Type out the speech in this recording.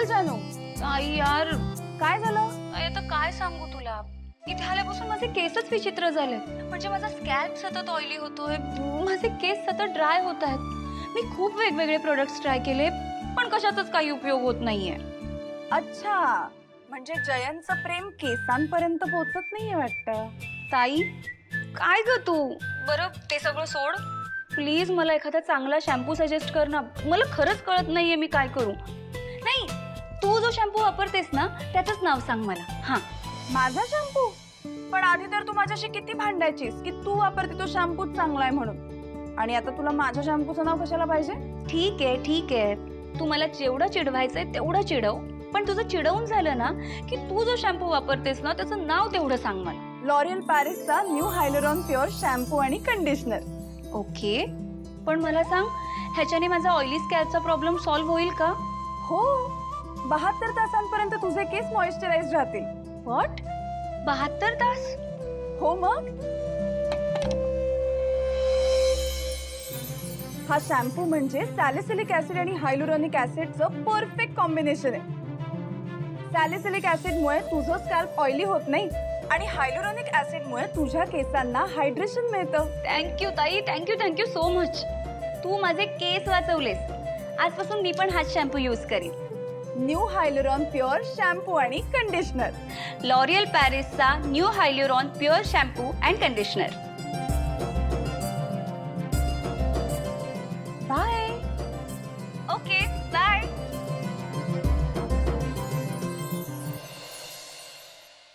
बोल जानू. आई यार, काय झालं? आता काय सांगू तुला. इथे आल्यापासून माझे केसच विचित्र झाले. म्हणजे माझा स्कॅल्प सतत ऑइली होतोय, माझे केस सतत ड्राय होत आहेत. मी खूप वेगवेगळे प्रोडक्ट्स ट्राय केले, पण कशाचाच काही उपयोग होत नाहीये. अच्छा, म्हणजे जयंतचं प्रेम केसांपर्यंत पोहोचत नाहीये वाटतं. ताई, काय ग तू? बरं ते सगळं सोड, प्लीज मला एखादा चांगला शॅम्पू सजेस्ट कर ना. मला खरंच कळत नाहीये मी काय करू. नाही, तू जो शॅम्पू वापरतेस ना त्याचंच नाव सांग मला. हा, माझा शॅम्पू? पण आधी तर तू माझ्याशी किती भांडायचीस की तू वापरते तो शॅम्पूच चांगला आहे म्हणून, आणि आता तुला माझ्या शॅम्पूचं नाव कशाला पाहिजे? ठीक आहे ठीक आहे, तू मला जेवढं चिडवायचंय तेवढं चिडव, पण तुझं चिडवून झालं ना की तू जो शॅम्पू वापरतेस ना त्याचं नाव तेवढं सांग मला. लॉरियल पॅरिसचा न्यू हायलुरॉन प्युअर शॅम्पू आणि कंडिशनर. ओके, पण मला सांग, ह्याच्याने माझा ऑइली स्कॅल्पचा प्रॉब्लेम सॉल्व्ह होईल का? हो, 72 तासांपर्यंत तुझे केस मॉइश्चराइज राहतील. व्हॉट? 72 तास? हो मग. हा शॅम्पू म्हणजे सॅलिसिलिक ऍसिड आणि हायलुरॉनिक ऍसिडचं परफेक्ट कॉम्बिनेशन आहे. सॅलिसिलिक ऍसिडमुळे तुझं स्कॅल्प ऑइली होत नाही आणि हायलुरॉनिक ऍसिडमुळे तुझ्या केसांना हायड्रेशन मिळतं. थँक्यू ताई, थँक्यू थँक्यू सो मच. तू माझे केस वाचवलेस. आजपासून मी पण हाच शॅम्पू यूज करीन. न्यू हायलुरॉन प्युअर शॅम्पू आणि कंडिशनर. लॉरियल पॅरिसचा new hyaluron pure shampoo and conditioner. Bye. Okay, bye.